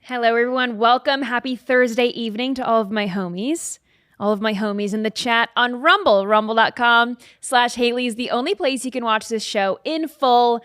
Hello, everyone. Welcome. Happy Thursday evening to all of my homies. All of my homies in the chat on Rumble. Rumble.com/Hayley is the only place you can watch this show in full.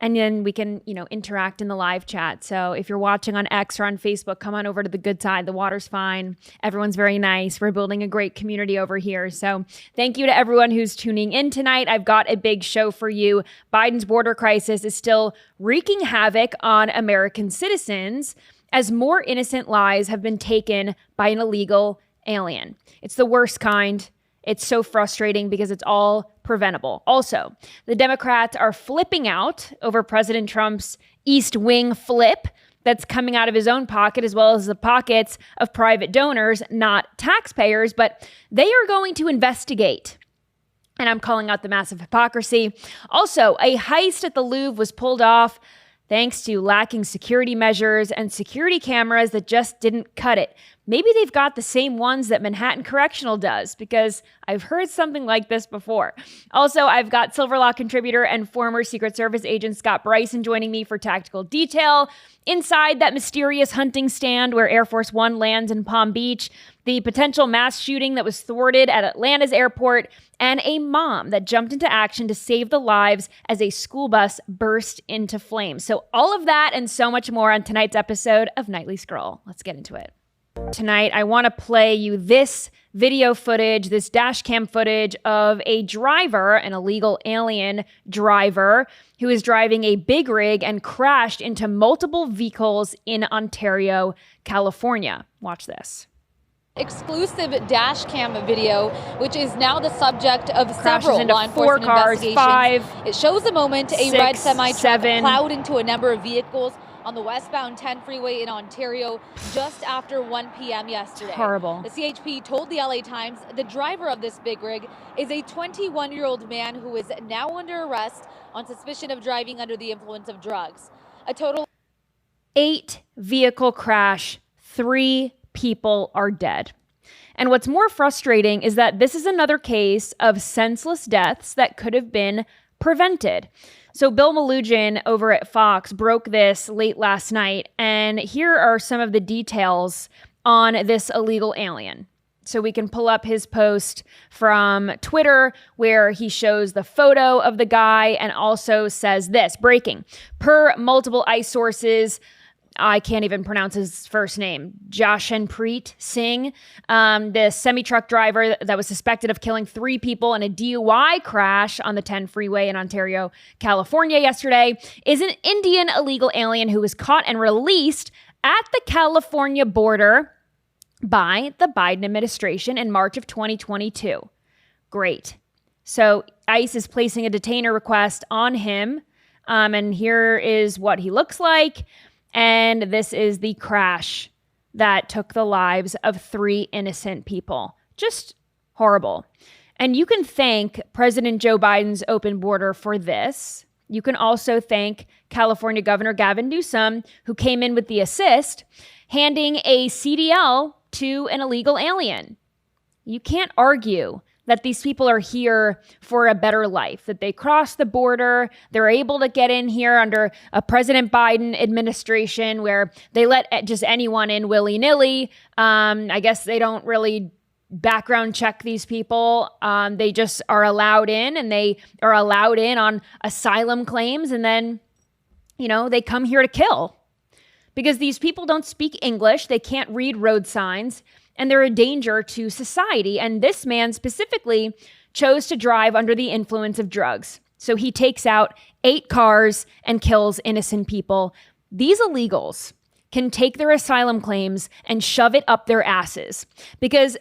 And then we can, interact in the live chat. So if you're watching on X or on Facebook, come on over to the good side. The water's fine. Everyone's very nice. We're building a great community over here. So thank you to everyone who's tuning in tonight. I've got a big show for you. Biden's border crisis is still wreaking havoc on American citizens as more innocent lives have been taken by an illegal alien. It's the worst kind. It's so frustrating because it's all preventable. Also, the Democrats are flipping out over President Trump's East Wing flip that's coming out of his own pocket, as well as the pockets of private donors, not taxpayers, but they are going to investigate. And I'm calling out the massive hypocrisy. Also, a heist at the Louvre was pulled off thanks to lacking security measures and security cameras that just didn't cut it. Maybe they've got the same ones that Manhattan Correctional does, because I've heard something like this before. Also, I've got Silverlock contributor and former Secret Service agent Scott Bryson joining me for tactical detail. Inside that mysterious hunting stand where Air Force One lands in Palm Beach, the potential mass shooting that was thwarted at Atlanta's airport, and a mom that jumped into action to save the lives as a school bus burst into flames. So all of that and so much more on tonight's episode of Nightly Scroll. Let's get into it. Tonight, I want to play you this video footage, this dash cam footage of a driver, an illegal alien driver, who is driving a big rig and crashed into multiple vehicles in Ontario, California. Watch this. Exclusive dash cam video, which is now the subject of Crashes several into law enforcement 4 cars, investigations. 5, It shows the moment a 6, red semi-truck 7. plowed into a number of vehicles on the westbound 10 freeway in Ontario just after 1 p.m. yesterday. Horrible. The CHP told the LA Times the driver of this big rig is a 21-year-old man who is now under arrest on suspicion of driving under the influence of drugs. A total 8 vehicle crash, 3 people are dead. And what's more frustrating is that this is another case of senseless deaths that could have been prevented. So Bill Malugin over at Fox broke this late last night, and here are some of the details on this illegal alien. So we can pull up his post from Twitter where he shows the photo of the guy and also says this, breaking, per multiple ICE sources, I can't even pronounce his first name, Jashanpreet Singh, the semi-truck driver that was suspected of killing 3 people in a DUI crash on the 10 freeway in Ontario, California yesterday, is an Indian illegal alien who was caught and released at the California border by the Biden administration in March of 2022. Great. So ICE is placing a detainer request on him, and here is what he looks like. And this is the crash that took the lives of 3 innocent people. Just horrible. And you can thank President Joe Biden's open border for this. You can also thank California Governor Gavin Newsom, who came in with the assist, handing a CDL to an illegal alien. You can't argue that these people are here for a better life, that they crossed the border, they're able to get in here under a President Biden administration where they let just anyone in willy-nilly. I guess they don't really background check these people. They just are allowed in, and they are allowed in on asylum claims, and then, they come here to kill. Because these people don't speak English, they can't read road signs, and they're a danger to society. And this man specifically chose to drive under the influence of drugs. So he takes out 8 cars and kills innocent people. These illegals can take their asylum claims and shove it up their asses, because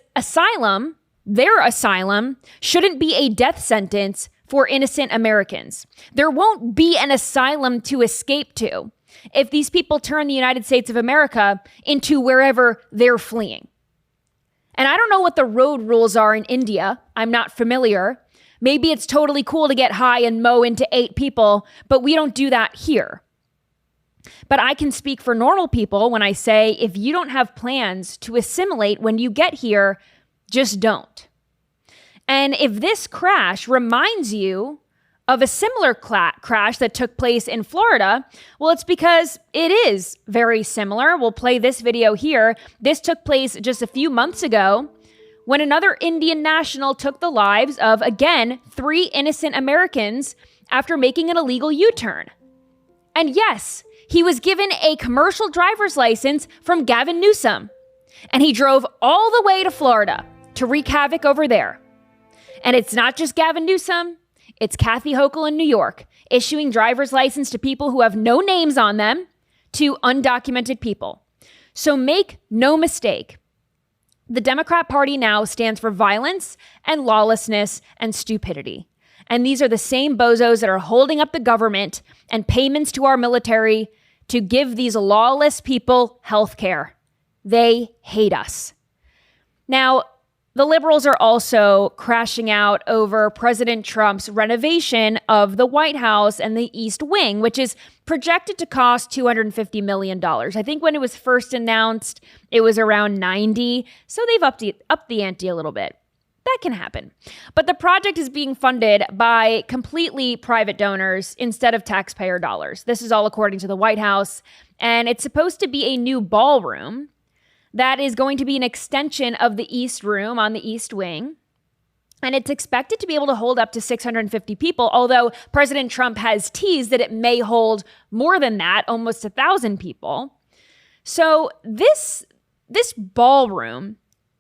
their asylum, shouldn't be a death sentence for innocent Americans. There won't be an asylum to escape to if these people turn the United States of America into wherever they're fleeing. And I don't know what the road rules are in India. I'm not familiar. Maybe it's totally cool to get high and mow into 8 people, but we don't do that here. But I can speak for normal people when I say, if you don't have plans to assimilate when you get here, just don't. And if this crash reminds you of a similar crash that took place in Florida? Well, it's because it is very similar. We'll play this video here. This took place just a few months ago when another Indian national took the lives of, again, 3 innocent Americans after making an illegal U-turn. And yes, he was given a commercial driver's license from Gavin Newsom, and he drove all the way to Florida to wreak havoc over there. And it's not just Gavin Newsom, it's Kathy Hochul in New York, issuing driver's license to people who have no names on them to undocumented people. So make no mistake, the Democrat Party now stands for violence and lawlessness and stupidity. And these are the same bozos that are holding up the government and payments to our military to give these lawless people health care. They hate us. Now, the liberals are also crashing out over President Trump's renovation of the White House and the East Wing, which is projected to cost $250 million. I think when it was first announced, it was around 90. So they've upped the ante a little bit. That can happen. But the project is being funded by completely private donors instead of taxpayer dollars. This is all according to the White House. And it's supposed to be a new ballroom that is going to be an extension of the East Room on the East Wing. And it's expected to be able to hold up to 650 people, although President Trump has teased that it may hold more than that, almost 1,000 people. So this ballroom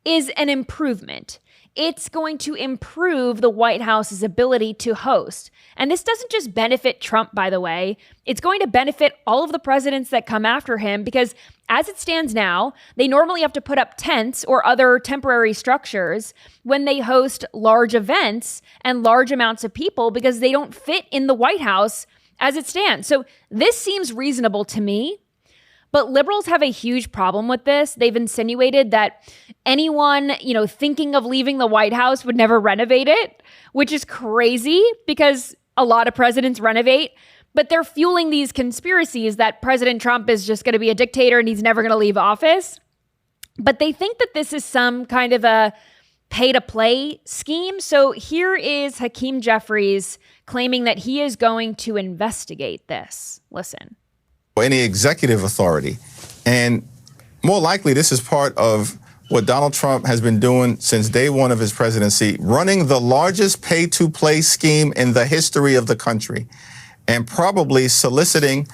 is an improvement. It's going to improve the White House's ability to host. And this doesn't just benefit Trump, by the way. It's going to benefit all of the presidents that come after him because as it stands now, they normally have to put up tents or other temporary structures when they host large events and large amounts of people because they don't fit in the White House as it stands. So this seems reasonable to me. But liberals have a huge problem with this. They've insinuated that anyone, thinking of leaving the White House would never renovate it, which is crazy because a lot of presidents renovate. But they're fueling these conspiracies that President Trump is just going to be a dictator and he's never going to leave office. But they think that this is some kind of a pay-to-play scheme. So here is Hakeem Jeffries claiming that he is going to investigate this. Listen. Any executive authority. And more likely, this is part of what Donald Trump has been doing since day one of his presidency, running the largest pay-to-play scheme in the history of the country, and probably soliciting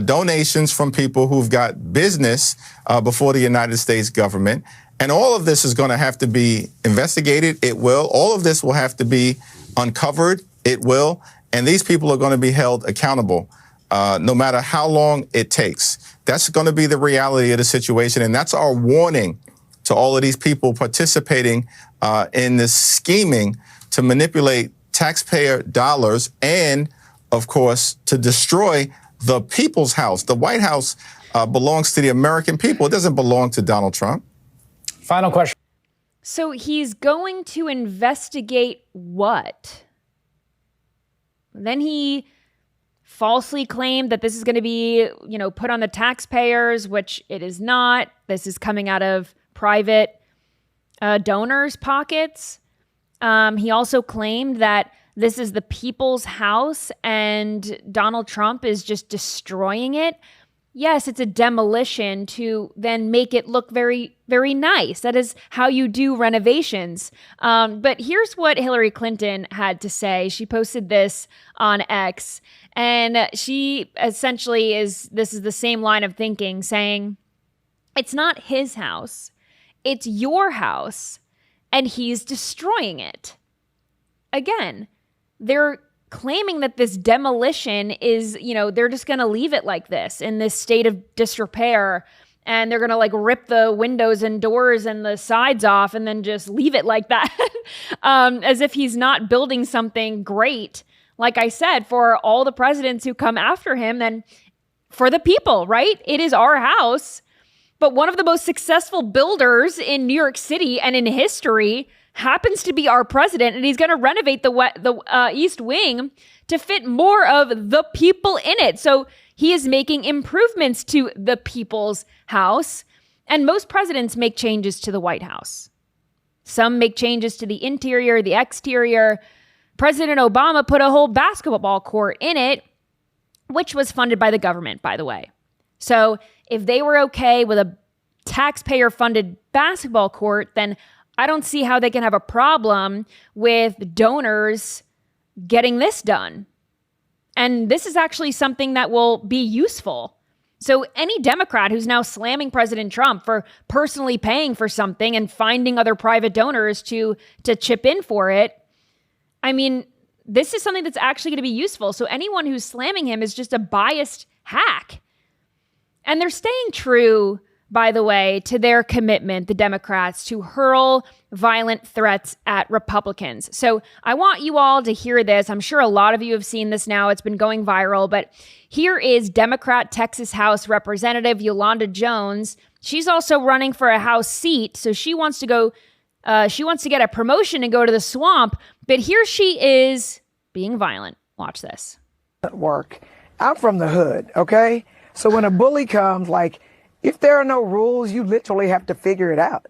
donations from people who've got business before the United States government. And all of this is going to have to be investigated. It will. All of this will have to be uncovered. It will. And these people are going to be held accountable. No matter how long it takes. That's going to be the reality of the situation. And that's our warning to all of these people participating in this scheming to manipulate taxpayer dollars and, of course, to destroy the people's house. The White House belongs to the American people. It doesn't belong to Donald Trump. Final question. So he's going to investigate what? Then he falsely claimed that this is going to be, put on the taxpayers, which it is not. This is coming out of private donors' pockets. He also claimed that this is the people's house and Donald Trump is just destroying it. Yes, it's a demolition to then make it look very, very nice. That is how you do renovations. But here's what Hillary Clinton had to say. She posted this on X, and she essentially this is the same line of thinking, saying, it's not his house, it's your house, and he's destroying it. Again, they're claiming that this demolition is, they're just going to leave it like this in this state of disrepair. And they're going to rip the windows and doors and the sides off and then just leave it like that. As if he's not building something great. Like I said, for all the presidents who come after him and for the people, right? It is our house. But one of the most successful builders in New York City and in history happens to be our president, and he's going to renovate the East Wing to fit more of the people in it. So he is making improvements to the people's house, and most presidents make changes to the White House. Some make changes to the interior, the exterior. President Obama put a whole basketball court in it, which was funded by the government, by the way. So if they were okay with a taxpayer-funded basketball court, then I don't see how they can have a problem with donors getting this done. And this is actually something that will be useful. So any Democrat who's now slamming President Trump for personally paying for something and finding other private donors to chip in for it, I mean, this is something that's actually going to be useful. So anyone who's slamming him is just a biased hack. And they're staying true, by the way, to their commitment, the Democrats, to hurl violent threats at Republicans. So I want you all to hear this. I'm sure a lot of you have seen this now. It's been going viral. But here is Democrat Texas House Representative Yolanda Jones. She's also running for a House seat. So she wants to go, she wants to get a promotion and go to the swamp. But here she is being violent. Watch this. Work. I'm from the hood, okay? So when a bully comes, like, if there are no rules, you literally have to figure it out.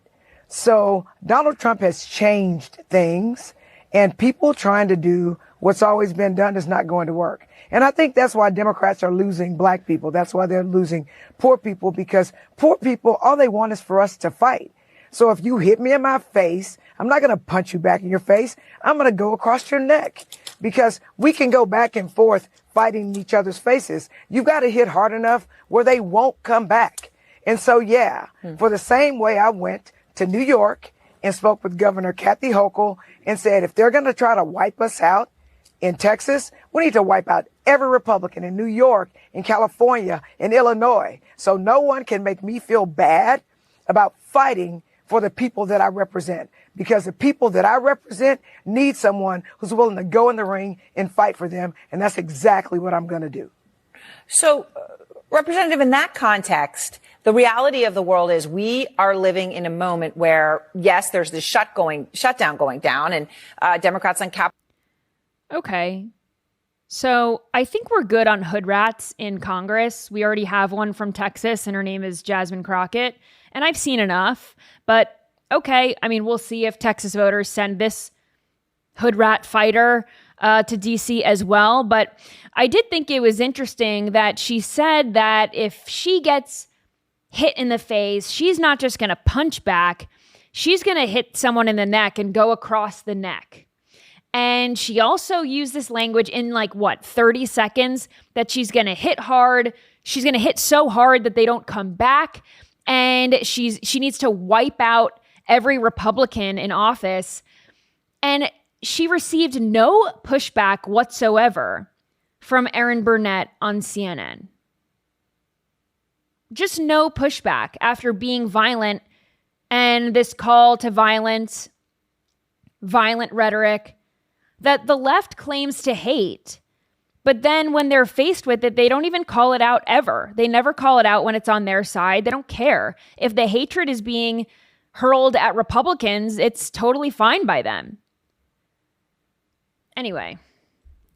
So Donald Trump has changed things, and people trying to do what's always been done is not going to work. And I think that's why Democrats are losing black people. That's why they're losing poor people, because poor people, all they want is for us to fight. So if you hit me in my face, I'm not going to punch you back in your face. I'm going to go across your neck, because we can go back and forth fighting each other's faces. You've got to hit hard enough where they won't come back. And so, yeah, for the same way I went to New York and spoke with Governor Kathy Hochul and said, if they're going to try to wipe us out in Texas, we need to wipe out every Republican in New York, in California, in Illinois. So no one can make me feel bad about fighting for the people that I represent, because the people that I represent need someone who's willing to go in the ring and fight for them. And that's exactly what I'm going to do. So, Representative, in that context, the reality of the world is we are living in a moment where, yes, there's this shutdown going down, and Democrats on Capitol. Okay. So I think we're good on hood rats in Congress. We already have one from Texas, and her name is Jasmine Crockett. And I've seen enough. But okay, I mean, we'll see if Texas voters send this hood rat fighter to D.C. as well. But I did think it was interesting that she said that if she gets hit in the face, she's not just going to punch back. She's going to hit someone in the neck and go across the neck. And she also used this language in 30 seconds that she's going to hit hard. She's going to hit so hard that they don't come back. And she needs to wipe out every Republican in office. And she received no pushback whatsoever from Erin Burnett on CNN. Just no pushback after being violent and this call to violence, violent rhetoric that the left claims to hate. But then when they're faced with it, they don't even call it out ever. They never call it out when it's on their side. They don't care. If the hatred is being hurled at Republicans, it's totally fine by them. Anyway,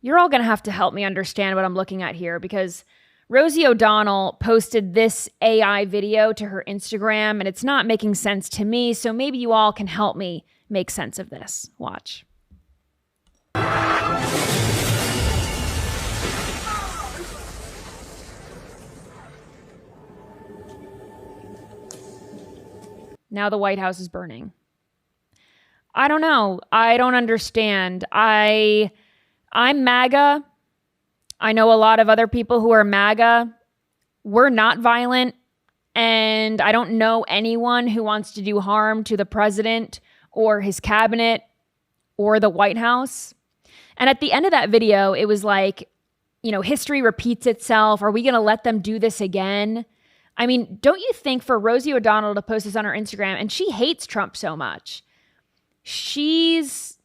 you're all going to have to help me understand what I'm looking at here, because Rosie O'Donnell posted this AI video to her Instagram, and it's not making sense to me. So maybe you all can help me make sense of this. Watch. Now the White House is burning. I don't know. I don't understand. I'm MAGA. I know a lot of other people who are MAGA. We're not violent. And I don't know anyone who wants to do harm to the president or his cabinet or the White House. And at the end of that video, it was like, history repeats itself. Are we going to let them do this again? I mean, don't you think for Rosie O'Donnell to post this on her Instagram, and she hates Trump so much, she's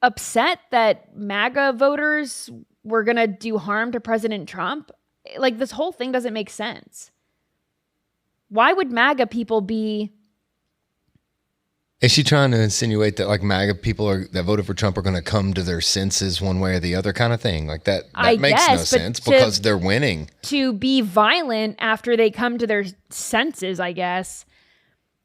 upset that MAGA voters were going to do harm to President Trump? Like, this whole thing doesn't make sense. Why would MAGA people be... Is she trying to insinuate that MAGA people that voted for Trump are going to come to their senses one way or the other kind of thing? That makes no sense because they're winning. To be violent after they come to their senses, I guess,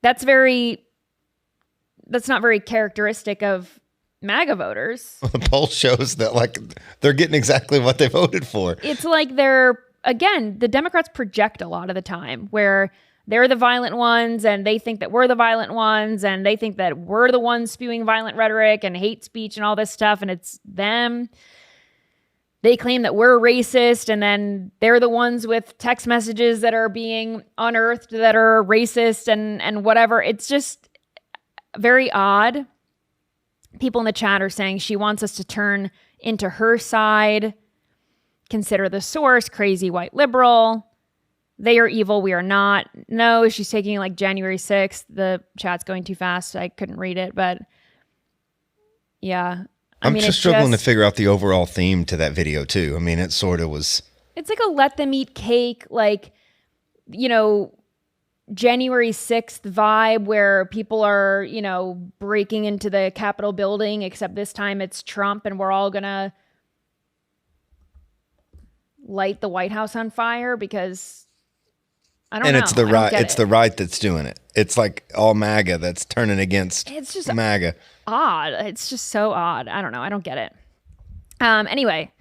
that's not very characteristic of MAGA voters. The poll shows that like they're getting exactly what they voted for. It's like the Democrats project a lot of the time where they're the violent ones and they think that we're the violent ones and they think that we're the ones spewing violent rhetoric and hate speech and all this stuff, and it's them. They claim that we're racist, and then they're the ones with text messages that are being unearthed that are racist and whatever. It's just very odd. People in the chat are saying she wants us to turn into her side. Consider the source, crazy white liberal. They are evil, we are not. No, she's taking like January 6th. The chat's going too fast. I couldn't read it, but yeah. I'm just struggling to figure out the overall theme to that video too. I mean, it sort of was. It's like a let them eat cake, like, you know, January 6th vibe where people are, you know, breaking into the Capitol building, except this time it's Trump and we're all gonna light the White House on fire because I don't know. And it's the right that's doing it. It's like all MAGA that's turning against MAGA. Odd. It's just so odd. I don't know. I don't get it. Anyway,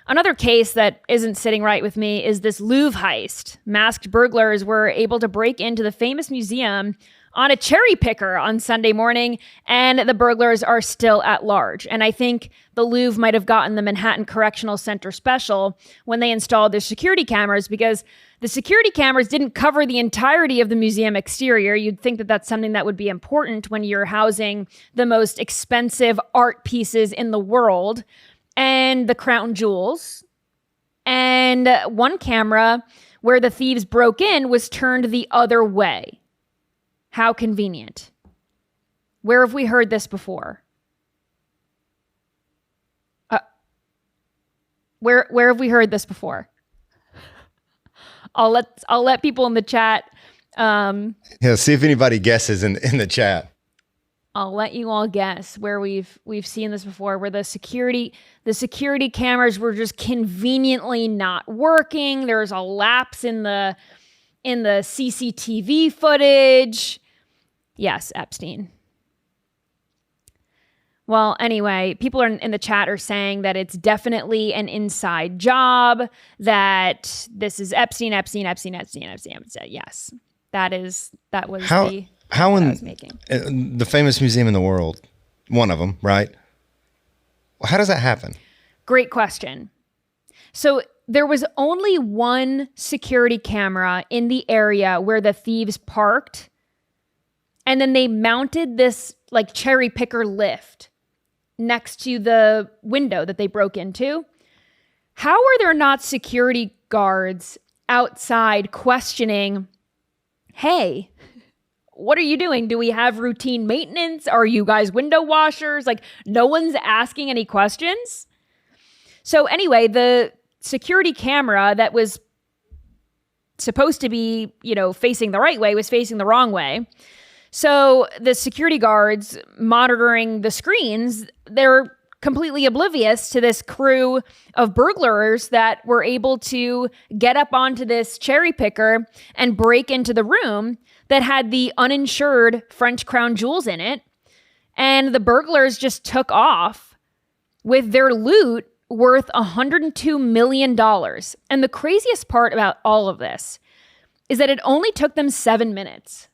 another case that isn't sitting right with me is this Louvre heist. Masked burglars were able to break into the famous museum on a cherry picker on Sunday morning, and the burglars are still at large. And I think the Louvre might have gotten the Manhattan Correctional Center special when they installed their security cameras, because the security cameras didn't cover the entirety of the museum exterior. You'd think that that's something that would be important when you're housing the most expensive art pieces in the world and the crown jewels. And one camera where the thieves broke in was turned the other way. How convenient. Where have we heard this before? Where have we heard this before? I'll let people in the chat. See if anybody guesses in the chat. I'll let you all guess where we've seen this before, where the security cameras were just conveniently not working. There's a lapse in the CCTV footage. Yes, Epstein. Well, anyway, people in the chat are saying that it's definitely an inside job, that this is Epstein. Yes, that was the how I in was making. The famous museum in the world, one of them, right? How does that happen? Great question. So there was only one security camera in the area where the thieves parked. And then they mounted this like cherry picker lift next to the window that they broke into. How are there not security guards outside questioning, hey, what are you doing? Do we have routine maintenance? Are you guys window washers? Like, no one's asking any questions. So anyway, the security camera that was supposed to be, facing the right way was facing the wrong way. So the security guards monitoring the screens, they're completely oblivious to this crew of burglars that were able to get up onto this cherry picker and break into the room that had the uninsured French crown jewels in it. And the burglars just took off with their loot worth $102 million. And the craziest part about all of this is that it only took them 7 minutes.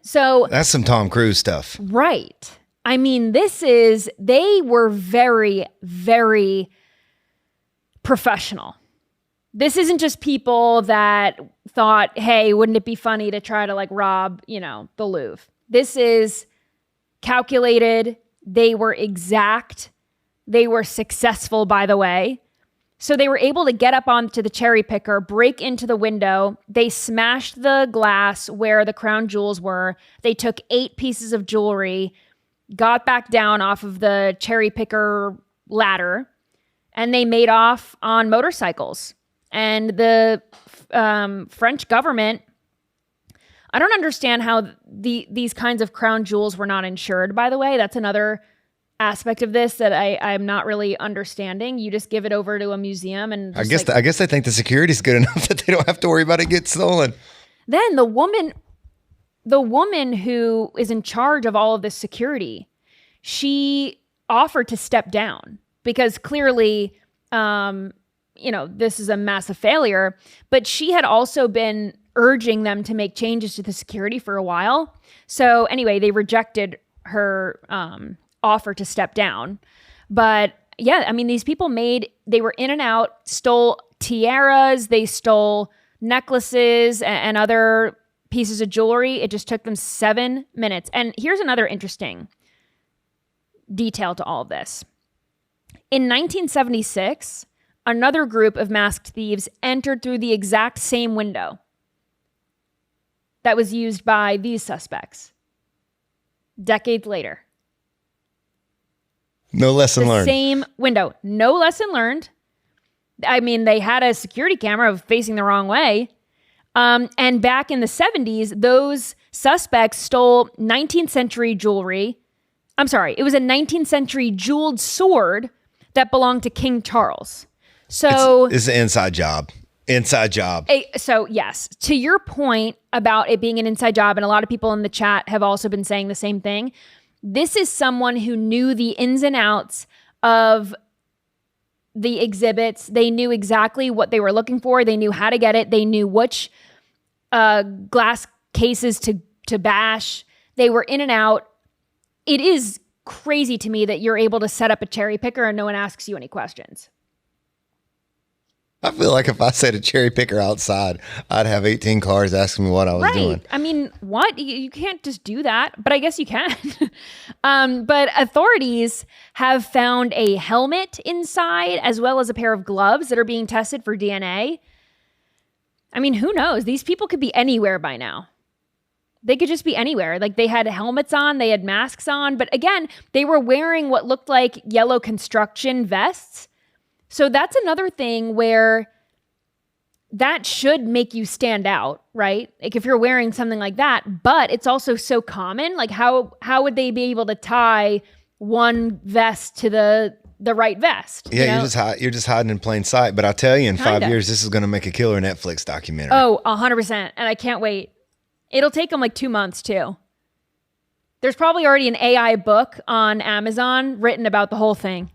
So that's some Tom Cruise stuff. Right. I mean, they were very, very professional. This isn't just people that thought, hey, wouldn't it be funny to try to rob, the Louvre. This is calculated. They were exact. They were successful, by the way. So they were able to get up onto the cherry picker, break into the window. They smashed the glass where the crown jewels were. They took 8 pieces of jewelry, got back down off of the cherry picker ladder, and they made off on motorcycles. And the French government, I don't understand how these kinds of crown jewels were not insured, by the way. That's another aspect of this that I'm not really understanding. You just give it over to a museum and I guess they think the security's good enough that they don't have to worry about it getting stolen. Then the woman who is in charge of all of this security, she offered to step down because clearly, this is a massive failure. But she had also been urging them to make changes to the security for a while. So anyway, they rejected her offer to step down. But yeah, I mean, these people they were in and out, stole tiaras, they stole necklaces and other pieces of jewelry. It just took them 7 minutes. And here's another interesting detail to all of this. In 1976, another group of masked thieves entered through the exact same window that was used by these suspects. Decades later. No lesson learned. Same window. No lesson learned. I mean, they had a security camera facing the wrong way. And back in the 70s, those suspects stole 19th century jewelry. I'm sorry, it was a 19th century jeweled sword that belonged to King Charles. So it's an inside job. Inside job. So yes, to your point about it being an inside job, and a lot of people in the chat have also been saying the same thing. This is someone who knew the ins and outs of the exhibits. They knew exactly what they were looking for. They knew how to get it. They knew which glass cases to bash. They were in and out. It is crazy to me that you're able to set up a cherry picker and no one asks you any questions. I feel like if I set a cherry picker outside, I'd have 18 cars asking me what I was doing. I mean, what? You can't just do that, but I guess you can. But authorities have found a helmet inside as well as a pair of gloves that are being tested for DNA. I mean, who knows? These people could be anywhere by now. They could just be anywhere. Like, they had helmets on, they had masks on, but again, they were wearing what looked like yellow construction vests. So that's another thing where that should make you stand out, right? Like if you're wearing something like that, but it's also so common. Like how would they be able to tie one vest to the right vest? Yeah, you're just hiding in plain sight. But I'll tell you, in 5 years, this is going to make a killer Netflix documentary. Oh, 100%. And I can't wait. It'll take them like 2 months too. There's probably already an AI book on Amazon written about the whole thing.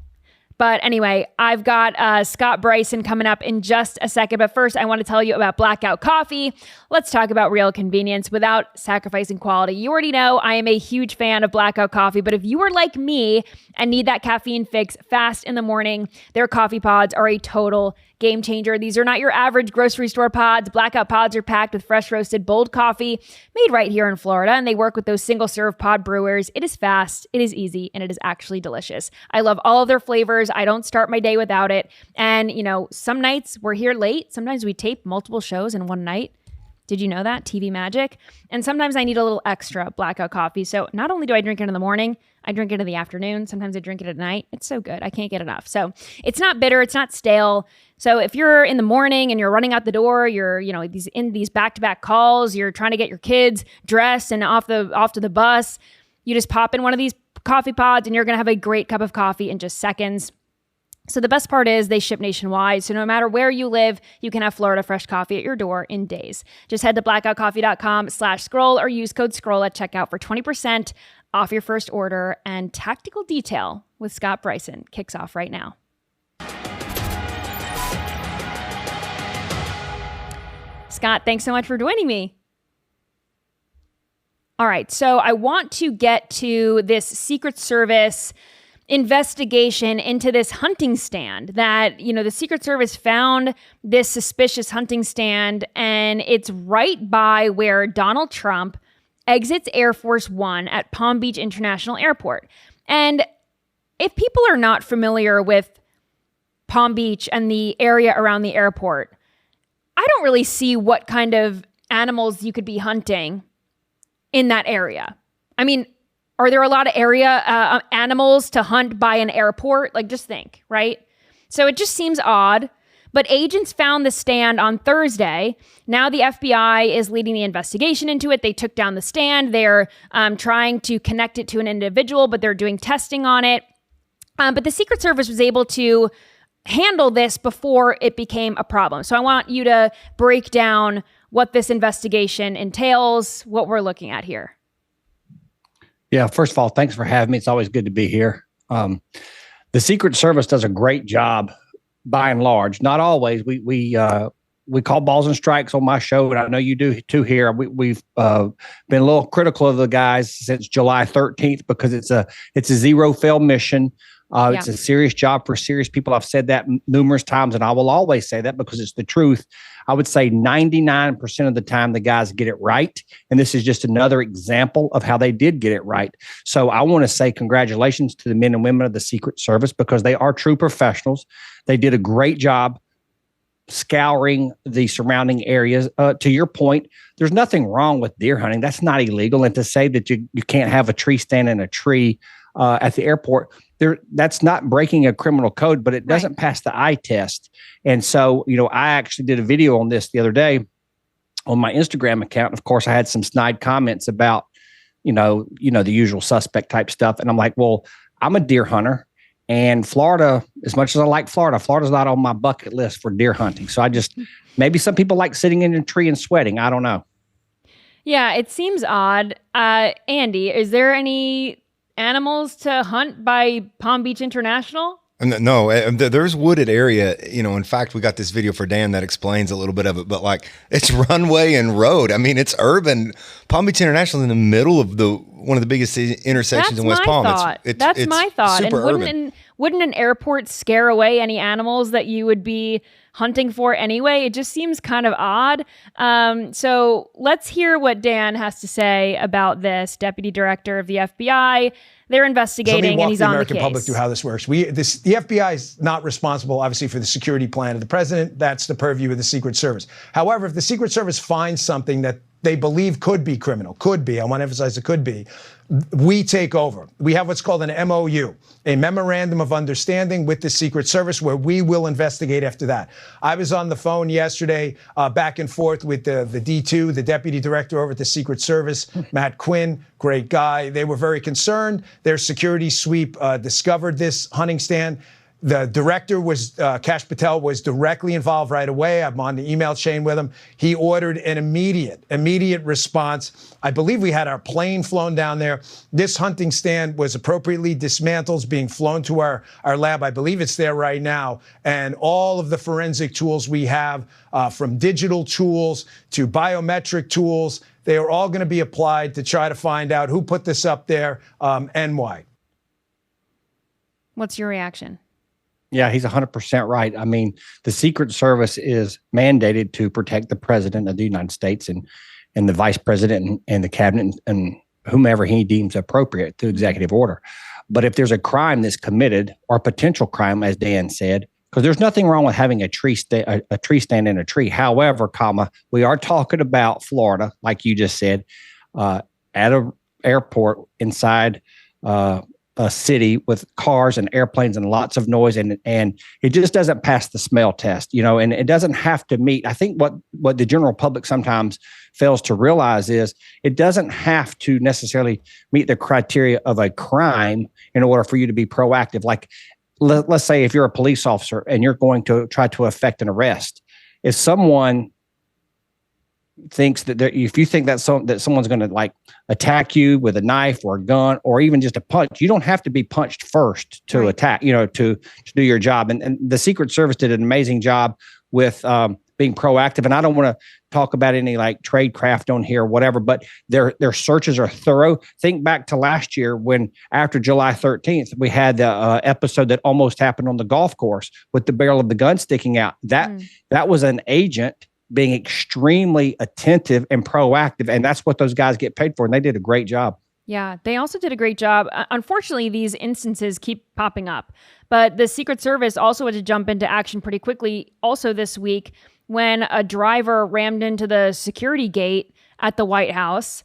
But anyway, I've got Scott Bryson coming up in just a second. But first, I want to tell you about Blackout Coffee. Let's talk about real convenience without sacrificing quality. You already know I am a huge fan of Blackout Coffee. But if you are like me and need that caffeine fix fast in the morning, their coffee pods are a total game changer. These are not your average grocery store pods. Blackout pods are packed with fresh roasted bold coffee made right here in Florida, and they work with those single serve pod brewers. It is fast, it is easy, and it is actually delicious. I love all of their flavors. I don't start my day without it. And some nights we're here late. Sometimes we tape multiple shows in one night. Did you know that? TV magic. And sometimes I need a little extra Blackout coffee. So not only do I drink it in the morning, I drink it in the afternoon. Sometimes I drink it at night. It's so good. I can't get enough. So it's not bitter. It's not stale. So if you're in the morning and you're running out the door, you're, in these back-to-back calls, you're trying to get your kids dressed and off to the bus, you just pop in one of these coffee pods and you're going to have a great cup of coffee in just seconds. So the best part is they ship nationwide. So no matter where you live, you can have Florida fresh coffee at your door in days. Just head to blackoutcoffee.com/scroll or use code SCROLL at checkout for 20% off your first order. And Tactical Detail with Scott Bryson kicks off right now. Scott, thanks so much for joining me. All right, so I want to get to this Secret Service investigation into this hunting stand that, the Secret Service found this suspicious hunting stand, and it's right by where Donald Trump exits Air Force One at Palm Beach International Airport. And if people are not familiar with Palm Beach and the area around the airport, I don't really see what kind of animals you could be hunting in that area. I mean, are there a lot of animals to hunt by an airport? Like, just think, right? So it just seems odd. But agents found the stand on Thursday. Now the FBI is leading the investigation into it. They took down the stand. They're trying to connect it to an individual, but they're doing testing on it. But the Secret Service was able to handle this before it became a problem. So I want you to break down what this investigation entails, what we're looking at here. Yeah, first of all, thanks for having me. It's always good to be here. The Secret Service does a great job, by and large. Not always. We call balls and strikes on my show, and I know you do too here. We've been a little critical of the guys since July 13th because it's a zero fail mission. It's a serious job for serious people. I've said that numerous times, and I will always say that because it's the truth. I would say 99% of the time the guys get it right. And this is just another example of how they did get it right. So I want to say congratulations to the men and women of the Secret Service because they are true professionals. They did a great job scouring the surrounding areas. To your point, there's nothing wrong with deer hunting. That's not illegal. And to say that you can't have a tree stand in a tree at the airport, that's not breaking a criminal code, but it doesn't pass the eye test. And so, I actually did a video on this the other day on my Instagram account. Of course, I had some snide comments about, the usual suspect type stuff. And I'm like, well, I'm a deer hunter. And Florida, as much as I like Florida's not on my bucket list for deer hunting. So maybe some people like sitting in a tree and sweating. I don't know. Yeah, it seems odd. Andy, is there any animals to hunt by Palm Beach International? No, there's wooded area. In fact, we got this video for Dan that explains a little bit of it, but it's runway and road. I mean, it's urban. Palm Beach International is in the middle of one of the biggest intersections in West Palm. That's my thought. Super and urban. Wouldn't an airport scare away any animals that you would be hunting for anyway? It just seems kind of odd. So let's hear what Dan has to say about this. Deputy Director of the FBI. They're investigating, and he's on the case. American public through how this works. The FBI is not responsible, obviously, for the security plan of the president. That's the purview of the Secret Service. However, if the Secret Service finds something that they believe could be criminal, I want to emphasize it could be, we take over. We have what's called an MOU, a Memorandum of Understanding with the Secret Service, where we will investigate after that. I was on the phone yesterday, back and forth with the D2, the Deputy Director over at the Secret Service, Matt Quinn, great guy. They were very concerned. Their security sweep discovered this hunting stand. The director Kash Patel was directly involved right away. I'm on the email chain with him. He ordered an immediate response. I believe we had our plane flown down there. This hunting stand was appropriately dismantled, being flown to our lab. I believe it's there right now. And all of the forensic tools we have, from digital tools to biometric tools, they are all going to be applied to try to find out who put this up there and why. What's your reaction? Yeah, he's 100% right. I mean, the Secret Service is mandated to protect the president of the United States and the vice president and the cabinet and whomever he deems appropriate through executive order. But if there's a crime that's committed or potential crime, as Dan said, because there's nothing wrong with having a tree stand in a tree. However, we are talking about Florida, like you just said, at an airport inside a city with cars and airplanes and lots of noise, and it just doesn't pass the smell test, and it doesn't have to meet. I think what the general public sometimes fails to realize is it doesn't have to necessarily meet the criteria of a crime in order for you to be proactive. Like, let's say if you're a police officer and you're going to try to effect an arrest, if someone thinks that if you think that someone's going to attack you with a knife or a gun or even just a punch, you don't have to be punched first to attack, to do your job. And the Secret Service did an amazing job with being proactive. And I don't want to talk about any trade craft on here or whatever, but their searches are thorough. Think back to last year when after July 13th, we had the episode that almost happened on the golf course with the barrel of the gun sticking out. That was an agent being extremely attentive and proactive. And that's what those guys get paid for. And they did a great job. Yeah, they also did a great job. Unfortunately, these instances keep popping up. But the Secret Service also had to jump into action pretty quickly also this week when a driver rammed into the security gate at the White House.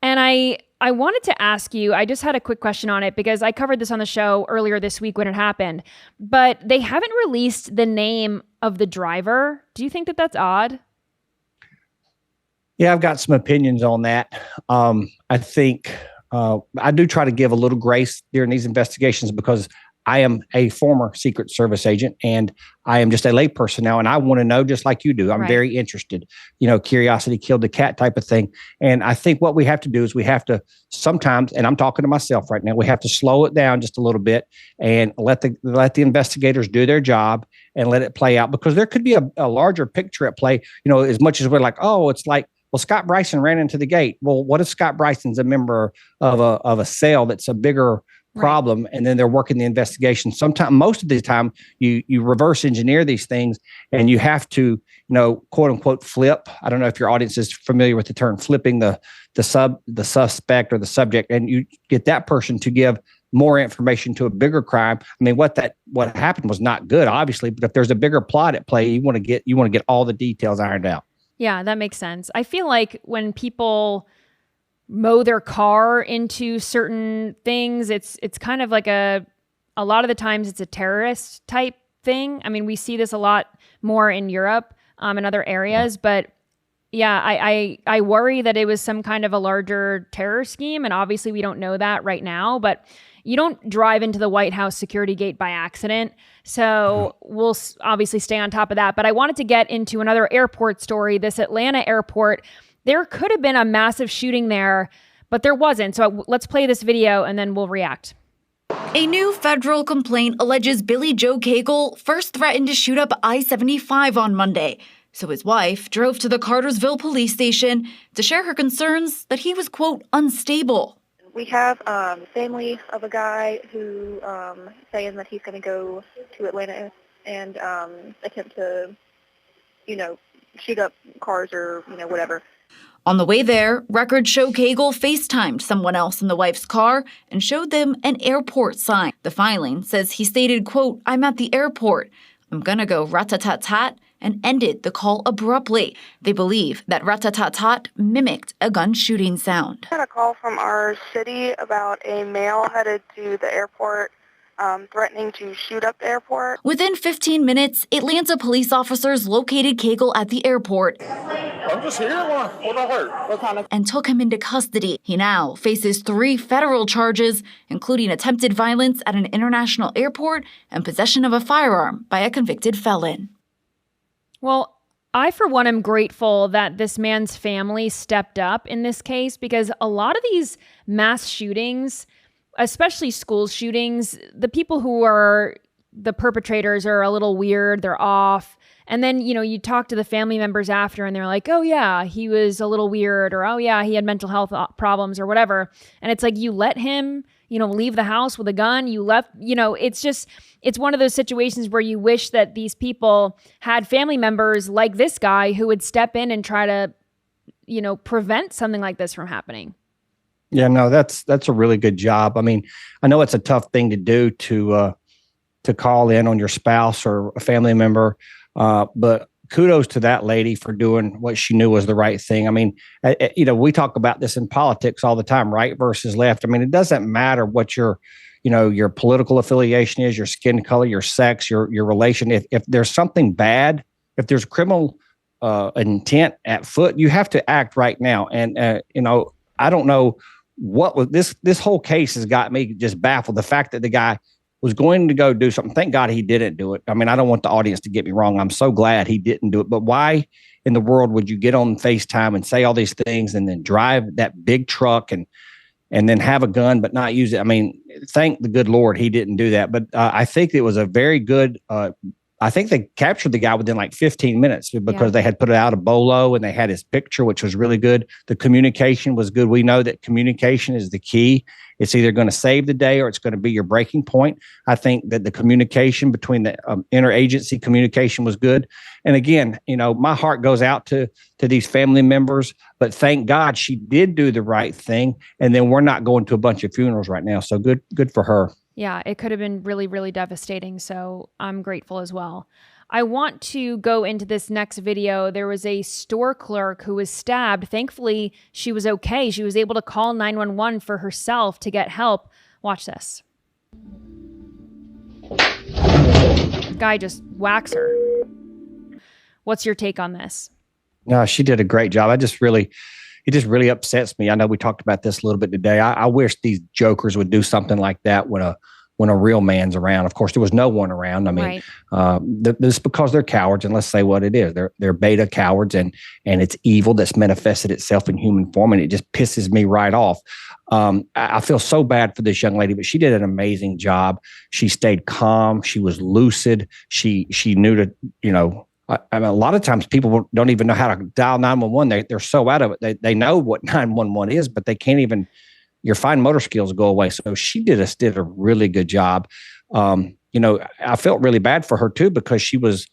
And I wanted to ask you, I just had a quick question on it because I covered this on the show earlier this week when it happened, but they haven't released the name of the driver. Do you think that that's odd? Yeah, I've got some opinions on that. I think I do try to give a little grace during these investigations because I am a former Secret Service agent, and I am just a layperson now, and I want to know just like you do. I'm very interested. Curiosity killed the cat type of thing. And I think what we have to do is we have to sometimes, and I'm talking to myself right now, we have to slow it down just a little bit and let the investigators do their job and let it play out, because there could be a larger picture at play. As much as we're like, oh, it's like, well, Scott Bryson ran into the gate. Well, what if Scott Bryson's a member of a cell that's a bigger problem, and then they're working the investigation? Sometimes, most of the time, you reverse engineer these things, and you have to, quote unquote, flip. I don't know if your audience is familiar with the term flipping the suspect or the subject, and you get that person to give more information to a bigger crime. I mean, what happened was not good, obviously, but if there's a bigger plot at play, you want to get all the details ironed out. Yeah, that makes sense. I feel like when people mow their car into certain things, it's kind of like a lot of the times it's a terrorist type thing. I mean, we see this a lot more in Europe and other areas, but yeah, I worry that it was some kind of a larger terror scheme, and obviously we don't know that right now, but you don't drive into the White House security gate by accident. So we'll obviously stay on top of that. But I wanted to get into another airport story, this Atlanta airport. There could have been a massive shooting there, but there wasn't. So let's play this video and then we'll react. A new federal complaint alleges Billy Joe Cagle first threatened to shoot up I-75 on Monday. So his wife drove to the Cartersville police station to share her concerns that he was, quote, unstable. We have family of a guy who saying that he's going to go to Atlanta and attempt to, shoot up cars or, whatever. On the way there, records show Cagle FaceTimed someone else in the wife's car and showed them an airport sign. The filing says he stated, quote, "I'm at the airport. I'm going to go rat-tat-tat," and ended the call abruptly. They believe that rat-tat-tat mimicked a gun shooting sound. I got a call from our city about a male headed to the airport threatening to shoot up the airport. Within 15 minutes, Atlanta police officers located Cagle at the airport. I'm just here. What I heard? What kind of? And took him into custody. He now faces 3 federal charges, including attempted violence at an international airport and possession of a firearm by a convicted felon. Well, I, for one, am grateful that this man's family stepped up in this case, because a lot of these mass shootings, especially school shootings, the people who are the perpetrators are a little weird, they're off. And then, you talk to the family members after and they're like, oh yeah, he was a little weird, or oh yeah, he had mental health problems or whatever. And it's like, you let him, leave the house with a gun, you left, it's one of those situations where you wish that these people had family members like this guy who would step in and try to, prevent something like this from happening. Yeah, no, that's a really good job. I mean, I know it's a tough thing to do to call in on your spouse or a family member, but kudos to that lady for doing what she knew was the right thing. I mean, we talk about this in politics all the time, right versus left. I mean, it doesn't matter what your political affiliation is, your skin color, your sex, your relation. If there's something bad, if there's criminal intent at foot, you have to act right now. And I don't know what was this whole case has got me just baffled. The fact that the guy was going to go do something. Thank God he didn't do it. I mean, I don't want the audience to get me wrong. I'm so glad he didn't do it. But why in the world would you get on FaceTime and say all these things and then drive that big truck and then have a gun but not use it? I mean, thank the good Lord he didn't do that. But I think it was a very good I think they captured the guy within like 15 minutes because they had put it out a bolo and they had his picture, which was really good. The communication was good. We know that communication is the key. It's either going to save the day or it's going to be your breaking point. I think that the communication between the interagency communication was good. And again, my heart goes out to these family members, but thank God she did do the right thing. And then we're not going to a bunch of funerals right now. So good for her. Yeah, it could have been really, really devastating. So I'm grateful as well. I want to go into this next video. There was a store clerk who was stabbed. Thankfully, she was okay. She was able to call 911 for herself to get help. Watch this. Guy just whacks her. What's your take on this? No, she did a great job. It just really upsets me. I know we talked about this a little bit today. I wish these jokers would do something like that when when a real man's around. Of course, there was no one around. I mean, this is because they're cowards, and let's say what it is. They're beta cowards, and it's evil that's manifested itself in human form, and it just pisses me right off. I feel so bad for this young lady, but she did an amazing job. She stayed calm. She was lucid. She knew to, I mean, a lot of times people don't even know how to dial 911. They're so out of it. They know what 911 is, but they can't even, your fine motor skills go away. So she did a really good job. I felt really bad for her too, because she was,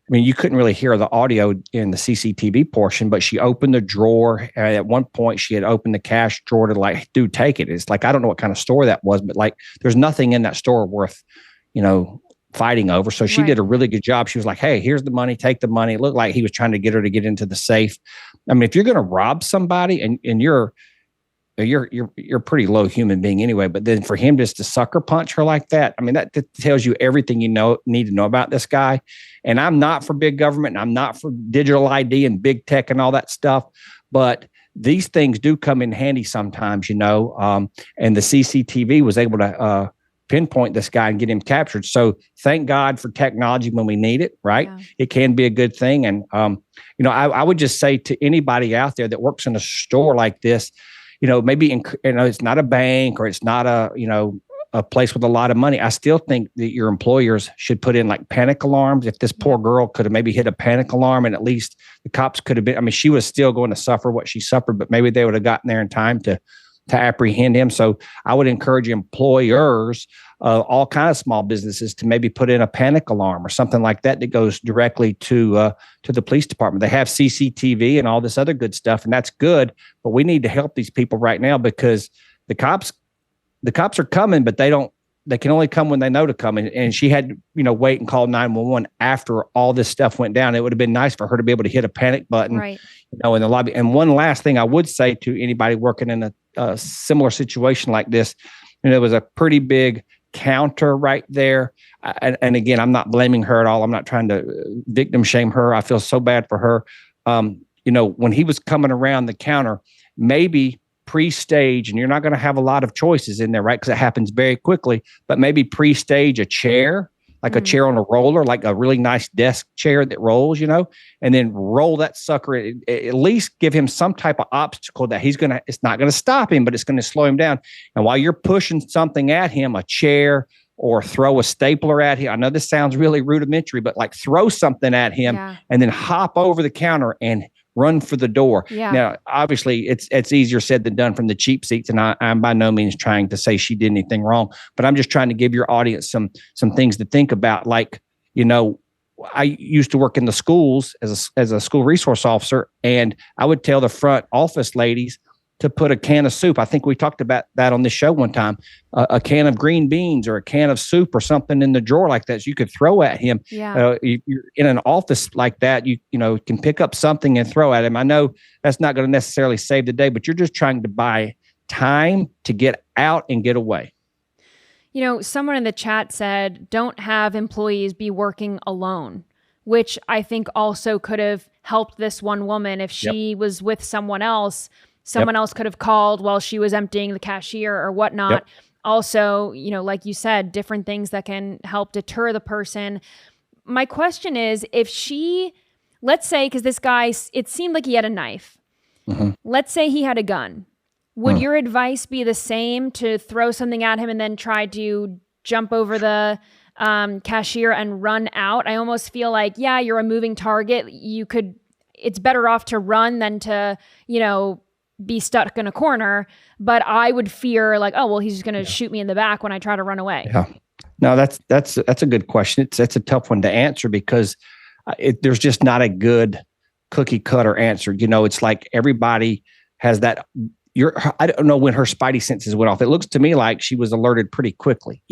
you couldn't really hear the audio in the CCTV portion, but she opened the drawer. At one point she had opened the cash drawer to like, dude, take it. It's like, I don't know what kind of store that was, but like, there's nothing in that store worth, fighting over. So she did a really good job. She was like, hey, here's the money, take the money. It looked like he was trying to get her to get into the safe. I mean, if you're going to rob somebody and you're a pretty low human being anyway, but then for him just to sucker punch her like that, I mean, that tells you everything you need to know about this guy. And I'm not for big government, and I'm not for digital ID and big tech and all that stuff, but these things do come in handy sometimes, and the CCTV was able to pinpoint this guy and get him captured. So thank God for technology when we need it, right? Yeah. It can be a good thing. And, I would just say to anybody out there that works in a store like this, maybe, it's not a bank or it's not a place with a lot of money. I still think that your employers should put in like panic alarms. If this poor girl could have maybe hit a panic alarm, and at least the cops could have been, she was still going to suffer what she suffered, but maybe they would have gotten there in time to apprehend him. So I would encourage employers, all kinds of small businesses, to maybe put in a panic alarm or something like that goes directly to the police department. They have CCTV and all this other good stuff, and that's good. But we need to help these people right now, because the cops are coming, but they can only come when they know to come. And she had to, wait and call 911 after all this stuff went down. It would have been nice for her to be able to hit a panic button, in the lobby. And one last thing I would say to anybody working in a similar situation like this, there was a pretty big counter right there. And again, I'm not blaming her at all. I'm not trying to victim shame her. I feel so bad for her. When he was coming around the counter, maybe pre-stage, and you're not going to have a lot of choices in there, right? Because it happens very quickly, but maybe pre-stage a chair, like a chair on a roller, like a really nice desk chair that rolls, and then roll that sucker. At least give him some type of obstacle that it's not going to stop him, but it's going to slow him down. And while you're pushing something at him, a chair, or throw a stapler at him. I know this sounds really rudimentary, but like throw something at him and then hop over the counter and run for the door. Yeah. Now, obviously, it's easier said than done from the cheap seats, and I'm by no means trying to say she did anything wrong, but I'm just trying to give your audience some things to think about. Like, I used to work in the schools as a school resource officer, and I would tell the front office ladies to put a can of soup. I think we talked about that on this show one time. A can of green beans or a can of soup or something in the drawer like that, so you could throw at him. Yeah. You're in an office like that, you can pick up something and throw at him. I know that's not going to necessarily save the day, but you're just trying to buy time to get out and get away. Someone in the chat said, don't have employees be working alone, which I think also could have helped this one woman. If she was with someone else, someone else could have called while she was emptying the cashier or whatnot. Yep. Also, like you said, different things that can help deter the person. My question is, if let's say, because this guy, it seemed like he had a knife. Mm-hmm. Let's say he had a gun. Would your advice be the same, to throw something at him and then try to jump over the cashier and run out? I almost feel like, you're a moving target. It's better off to run than to, be stuck in a corner, but I would fear like, oh, well, he's just going to shoot me in the back when I try to run away. Yeah. No, that's a good question. It's a tough one to answer, because there's just not a good cookie cutter answer. It's like everybody has that. I don't know when her spidey senses went off. It looks to me like she was alerted pretty quickly.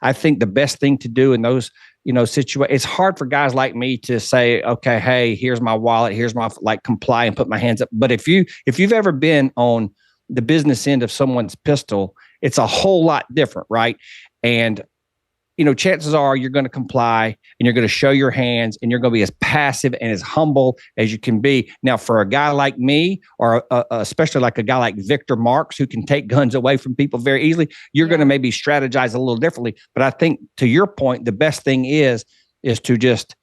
I think the best thing to do in those situations, it's hard for guys like me to say, okay, hey, here's my wallet, here's my, comply and put my hands up. But if you've ever been on the business end of someone's pistol, it's a whole lot different, right? And chances are you're going to comply and you're going to show your hands and you're going to be as passive and as humble as you can be. Now, for a guy like me, or especially like a guy like Victor Marks, who can take guns away from people very easily, you're going to maybe strategize a little differently. But I think, to your point, the best thing is to just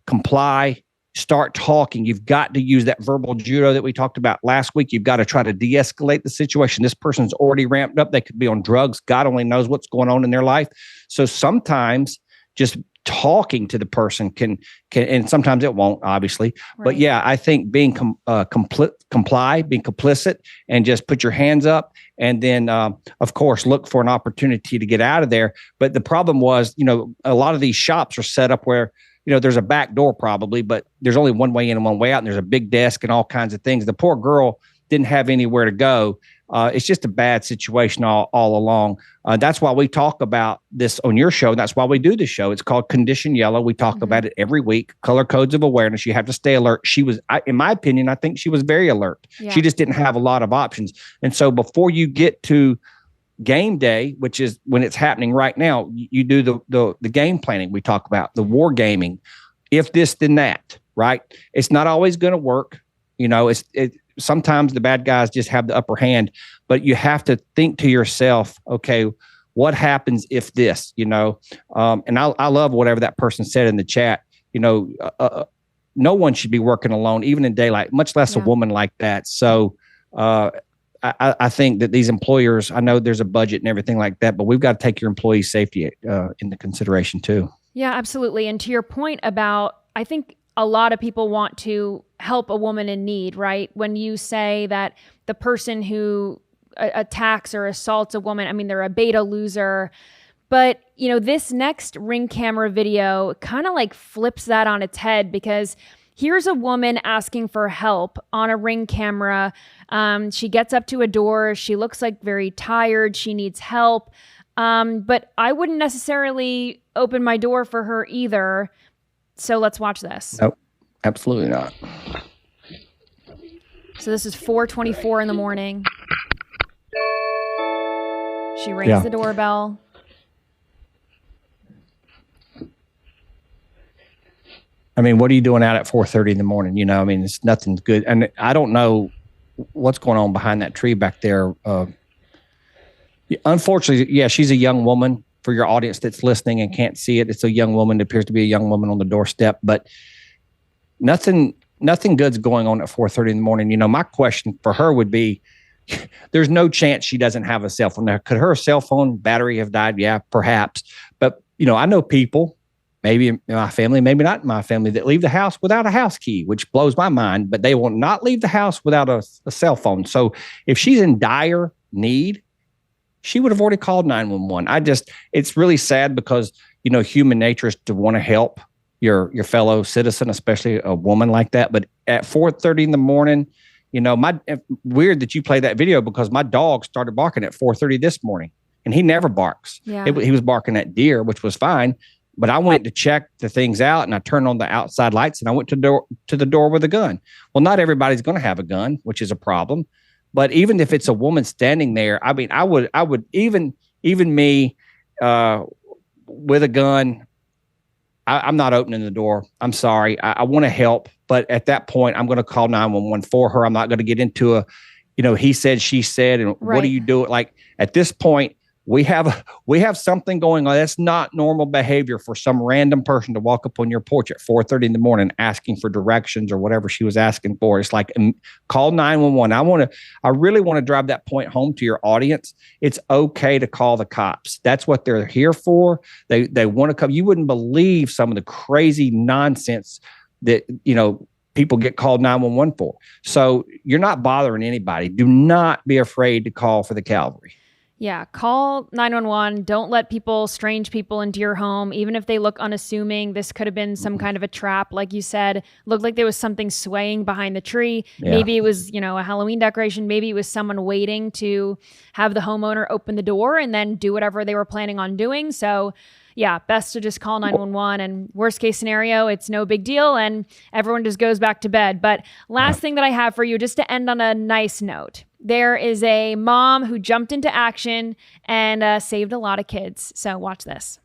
comply, start talking. You've got to use that verbal judo that we talked about last week. You've got to try to de-escalate the situation. This person's already ramped up. They could be on drugs. God only knows what's going on in their life. So sometimes just talking to the person can, and sometimes it won't, obviously. Right. But yeah, I think being being complicit, and just put your hands up, and then of course look for an opportunity to get out of there. But the problem was, a lot of these shops are set up where, there's a back door probably, but there's only one way in and one way out, and there's a big desk and all kinds of things. The poor girl didn't have anywhere to go. It's just a bad situation all along. That's why we talk about this on your show. That's why we do the show. It's called Condition Yellow. We talk about it every week. Color codes of awareness. You have to stay alert. She was, in my opinion, I think she was very alert. Yeah. She just didn't have a lot of options. And so before you get to game day, which is when it's happening right now, you do the game planning we talk about, the war gaming. If this, then that, right? It's not always going to work. Sometimes the bad guys just have the upper hand, but you have to think to yourself, okay, what happens if this, and I love whatever that person said in the chat. No one should be working alone, even in daylight, much less a woman like that. So I think that these employers, I know there's a budget and everything like that, but we've got to take your employee safety into consideration too. Yeah, absolutely. And to your point about, I think a lot of people want to help a woman in need, right? When you say that the person who attacks or assaults a woman, I mean, they're a beta loser. But, this next Ring camera video kind of like flips that on its head, because here's a woman asking for help on a Ring camera. She gets up to a door. She looks like very tired. She needs help. But I wouldn't necessarily open my door for her either. So let's watch this. Nope, absolutely not. So this is 4:24 in the morning. She rings the doorbell. I mean, what are you doing out at 4:30 in the morning? It's nothing good. And I don't know what's going on behind that tree back there. Unfortunately, she's a young woman. For your audience that's listening and can't see it, it's a young woman. It appears to be a young woman on the doorstep, but nothing good's going on at 4:30 in the morning. My question for her would be, there's no chance she doesn't have a cell phone. Now, could her cell phone battery have died? Yeah, perhaps. But, I know people, maybe in my family, maybe not in my family, that leave the house without a house key, which blows my mind, but they will not leave the house without a cell phone. So if she's in dire need, she would have already called 911. It's really sad because, human nature is to want to help your fellow citizen, especially a woman like that. But at 4:30 in the morning, weird that you play that video, because my dog started barking at 4:30 this morning, and he never barks. Yeah. He was barking at deer, which was fine. But I went to check the things out, and I turned on the outside lights, and I went to the door with a gun. Well, not everybody's going to have a gun, which is a problem. But even if it's a woman standing there, I mean, I would even me with a gun, I'm not opening the door. I'm sorry. I want to help. But at that point, I'm going to call 911 for her. I'm not going to get into he said, she said, and What do you do? Like, at this point, we have something going on. That's not normal behavior for some random person to walk up on your porch at 4:30 in the morning asking for directions or whatever she was asking for. It's like, call 911. I really want to drive that point home to your audience. It's okay to call the cops. That's what they're here for. They want to come. You wouldn't believe some of the crazy nonsense that, people get called 911 for. So you're not bothering anybody. Do not be afraid to call for the cavalry. Yeah, call 911. Don't let strange people into your home, even if they look unassuming. This could have been some kind of a trap. Like you said, looked like there was something swaying behind the tree. Yeah. Maybe it was, a Halloween decoration. Maybe it was someone waiting to have the homeowner open the door and then do whatever they were planning on doing. So yeah, best to just call 911, and worst case scenario, it's no big deal and everyone just goes back to bed. But last thing that I have for you, just to end on a nice note. There is a mom who jumped into action and saved a lot of kids. So watch this.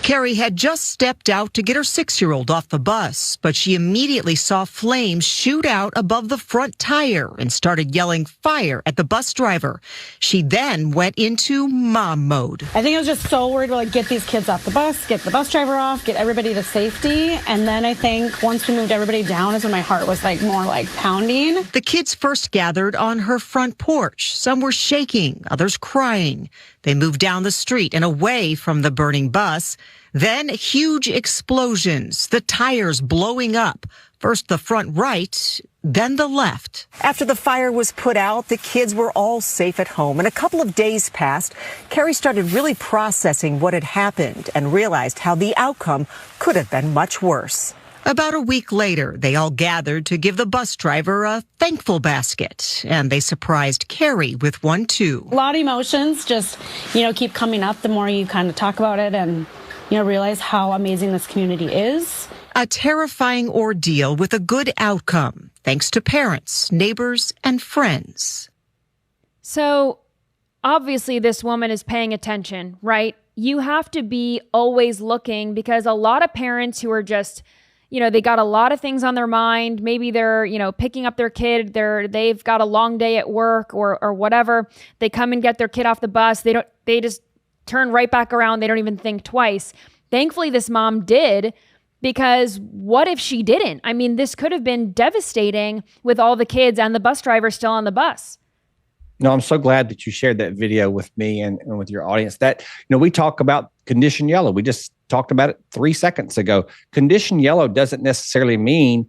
Carrie had just stepped out to get her 6-year-old off the bus, but she immediately saw flames shoot out above the front tire and started yelling fire at the bus driver. She then went into mom mode. I think I was just so worried to get these kids off the bus, get the bus driver off, get everybody to safety. And then I think once we moved everybody down is when my heart was more pounding. The kids first gathered on her front porch. Some were shaking, others crying. They moved down the street and away from the burning bus. Then huge explosions, the tires blowing up. First the front right, then the left. After the fire was put out, the kids were all safe at home. And a couple of days passed, Carrie started really processing what had happened and realized how the outcome could have been much worse. About a week later, they all gathered to give the bus driver a thankful basket, and they surprised Carrie with one too. A lot of emotions just, keep coming up the more you kind of talk about it and, realize how amazing this community is. A terrifying ordeal with a good outcome, thanks to parents, neighbors, and friends. So, obviously, this woman is paying attention, right? You have to be always looking because a lot of parents who are just they got a lot of things on their mind. Maybe they're, picking up their kid. They've got a long day at work or whatever. They come and get their kid off the bus. They just turn right back around. They don't even think twice. Thankfully, this mom did, because what if she didn't? I mean, this could have been devastating with all the kids and the bus driver still on the bus. No, I'm so glad that you shared that video with me and with your audience. That, we talk about condition yellow. We just talked about it 3 seconds ago. Condition yellow doesn't necessarily mean,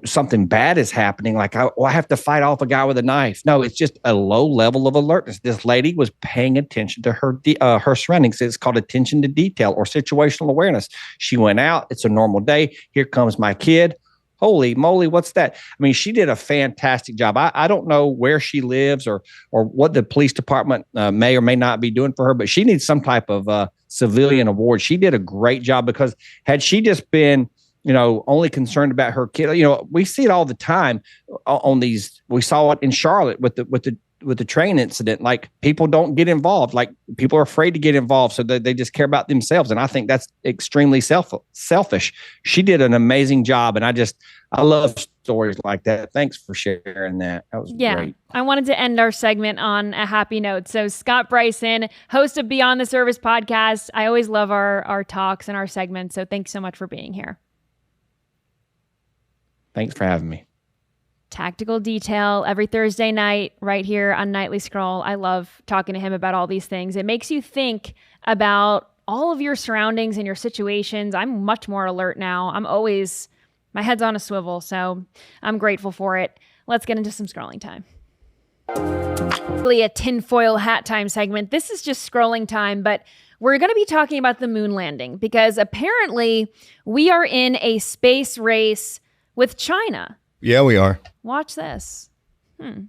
something bad is happening. Like, I have to fight off a guy with a knife. No, it's just a low level of alertness. This lady was paying attention to her surroundings. It's called attention to detail or situational awareness. She went out. It's a normal day. Here comes my kid. Holy moly, what's that? I mean, she did a fantastic job. I don't know where she lives or what the police department may or may not be doing for her, but she needs some type of civilian award. She did a great job, because had she just been, only concerned about her kid, we see it all the time on these. We saw it in Charlotte with the train incident. Like, people don't get involved. Like, people are afraid to get involved, so they just care about themselves. And I think that's extremely selfish. She did an amazing job, and I love stories like that. Thanks for sharing that. That was great. I wanted to end our segment on a happy note. So Scott Bryson, host of Beyond the Service podcast. I always love our talks and our segments. So thanks so much for being here. Thanks for having me. Tactical Detail every Thursday night right here on Nightly Scroll. I love talking to him about all these things. It makes you think about all of your surroundings and your situations. I'm much more alert now. My head's on a swivel, so I'm grateful for it. Let's get into some scrolling time. Really a tinfoil hat time segment. This is just scrolling time, but we're going to be talking about the moon landing because apparently we are in a space race with China. Yeah, we are. Watch this. I'll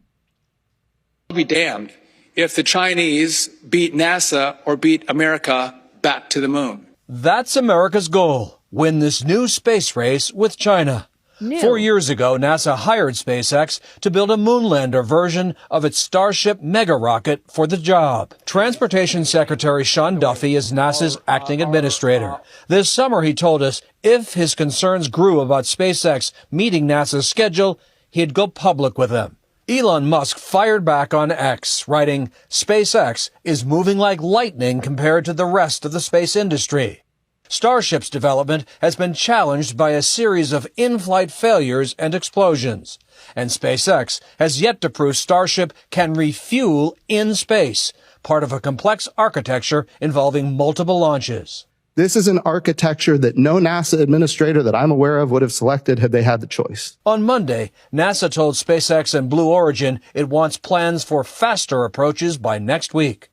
be damned if the Chinese beat NASA or beat America back to the moon. That's America's goal. Win this new space race with China. 4 years ago, NASA hired SpaceX to build a moonlander version of its Starship mega rocket for the job. Transportation Secretary Sean Duffy is NASA's acting administrator. This summer, he told us if his concerns grew about SpaceX meeting NASA's schedule, he'd go public with them. Elon Musk fired back on X, writing, "SpaceX is moving like lightning compared to the rest of the space industry." Starship's development has been challenged by a series of in-flight failures and explosions, and SpaceX has yet to prove Starship can refuel in space, part of a complex architecture involving multiple launches. This is an architecture that no NASA administrator that I'm aware of would have selected had they had the choice. On Monday, NASA told SpaceX and Blue Origin it wants plans for faster approaches by next week.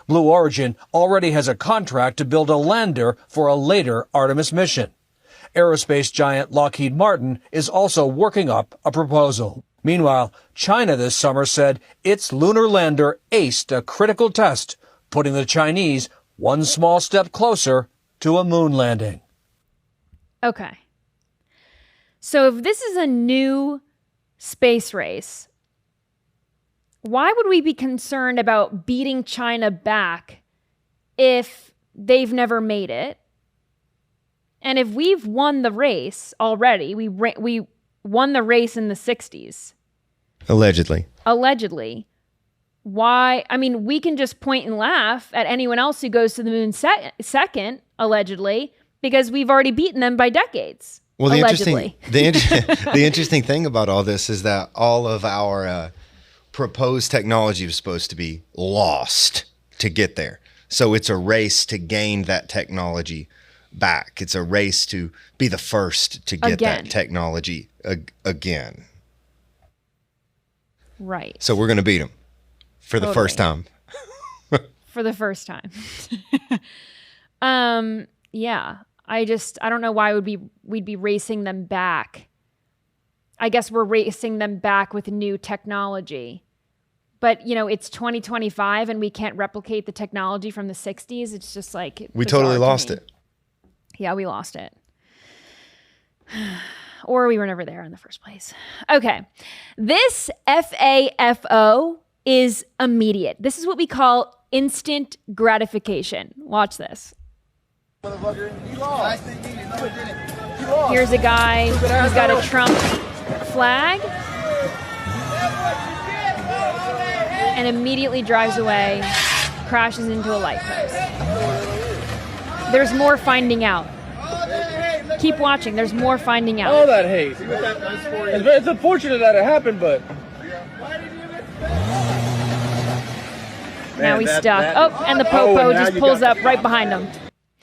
Blue Origin already has a contract to build a lander for a later Artemis mission. Aerospace giant Lockheed Martin is also working up a proposal. Meanwhile, China this summer said its lunar lander aced a critical test, putting the Chinese one small step closer to a moon landing. Okay. So if this is a new space race, why would we be concerned about beating China back if they've never made it. And if we've won the race already, we won the race in the 60s. Allegedly. Why? I mean, we can just point and laugh at anyone else who goes to the moon second, allegedly, because we've already beaten them by decades. Well, the allegedly. the interesting thing about all this is that all of our proposed technology was supposed to be lost to get there. So it's a race to gain that technology back. It's a race to be the first to get that technology again. Right. So we're going to beat them for the first time. For the first time. Yeah. I don't know why we'd be racing them back. I guess we're racing them back with new technology. But, it's 2025 and we can't replicate the technology from the 60s. It's just like we totally lost it. Yeah, we lost it. Or we were never there in the first place. Okay. This FAFO is immediate. This is what we call instant gratification. Watch this. Here's a guy who's got a Trump flag and immediately drives away, crashes into a light post. There's more finding out. Keep watching. There's more finding out. All that hate. It's unfortunate that it happened, but... Now he's stuck. And the popo just pulls up right behind him.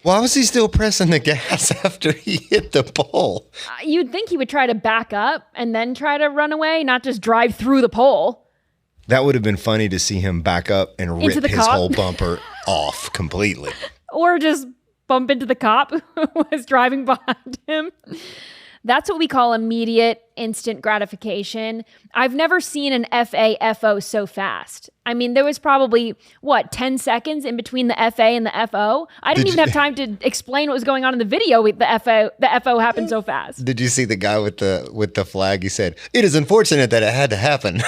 Why was he still pressing the gas after he hit the pole? You'd think he would try to back up and then try to run away, not just drive through the pole. That would have been funny to see him back up and rip his whole bumper off completely. Or just bump into the cop who was driving behind him. That's what we call immediate instant gratification. I've never seen an FAFO so fast. I mean, there was probably, 10 seconds in between the FA and the FO? I didn't even have time to explain what was going on in the video. The FO happened so fast. Did you see the guy with the flag? He said, "It is unfortunate that it had to happen."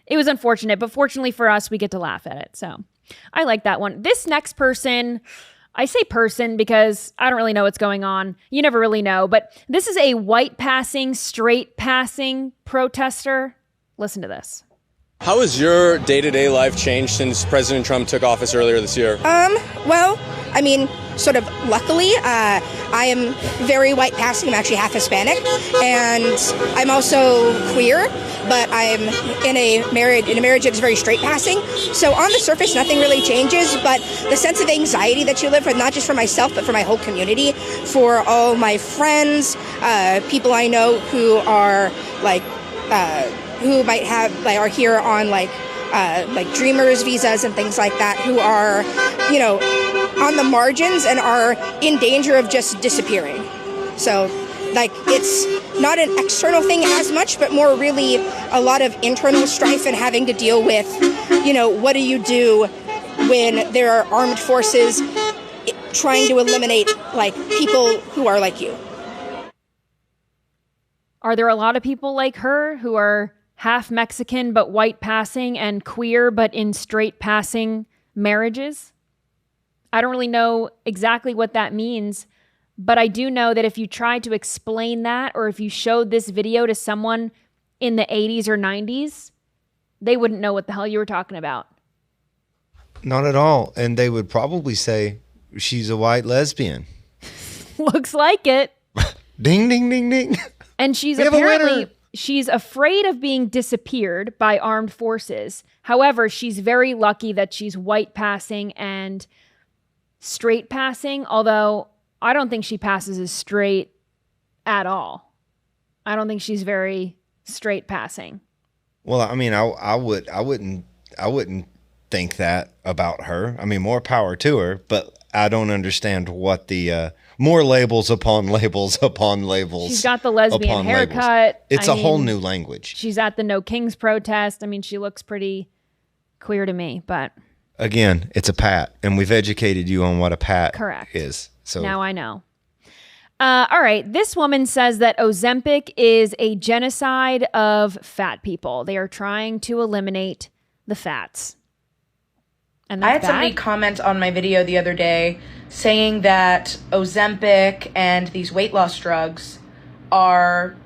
It was unfortunate, but fortunately for us, we get to laugh at it. So I like that one. This next person, I say person because I don't really know what's going on. You never really know. But this is a white passing, straight passing protester. Listen to this. How has your day-to-day life changed since President Trump took office earlier this year? Well, I mean, sort of luckily, I am very white passing. I'm actually half Hispanic, and I'm also queer, but I'm in a marriage that is very straight passing. So on the surface, nothing really changes, but the sense of anxiety that you live with, not just for myself, but for my whole community, for all my friends, people I know who are who might have are here on like dreamers visas and things like that, who are on the margins and are in danger of just disappearing. So it's not an external thing as much, but more really a lot of internal strife and having to deal with what do you do when there are armed forces trying to eliminate people who are like you. Are there a lot of people like her who are half Mexican but white passing and queer but in straight passing marriages? I don't really know exactly what that means, but I do know that if you tried to explain that, or if you showed this video to someone in the 80s or 90s, they wouldn't know what the hell you were talking about. Not at all. And they would probably say, she's a white lesbian. Looks like it. Ding, ding, ding, ding. And she's afraid of being disappeared by armed forces. However, she's very lucky that she's white passing and straight passing, although I don't think she passes as straight at all. I don't think she's very straight passing. Well, I mean, I wouldn't think that about her. I mean, more power to her, but I don't understand what the more labels upon labels upon labels. She's got the lesbian haircut. It's a whole new language. She's at the No Kings protest. I mean, she looks pretty queer to me, but again, it's a pat, and we've educated you on what a pat correct is. So now I know. All right. This woman says that Ozempic is a genocide of fat people. They are trying to eliminate the fats. And I that's had somebody comment on my video the other day saying that Ozempic and these weight loss drugs are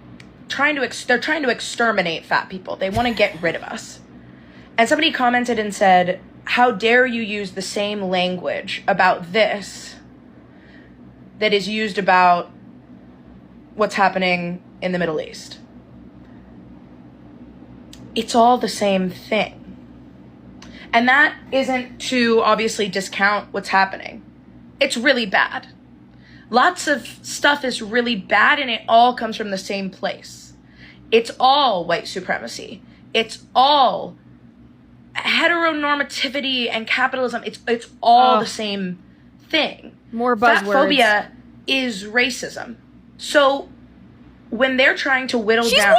trying to exterminate fat people. They want to get rid of us. And somebody commented and said, how dare you use the same language about this that is used about what's happening in the Middle East? It's all the same thing. And that isn't to obviously discount what's happening. It's really bad. Lots of stuff is really bad, and it all comes from the same place. It's all white supremacy. It's all heteronormativity and capitalism. It's all the same thing. More buzzwords. Fat phobia is racism. So when they're trying to whittle down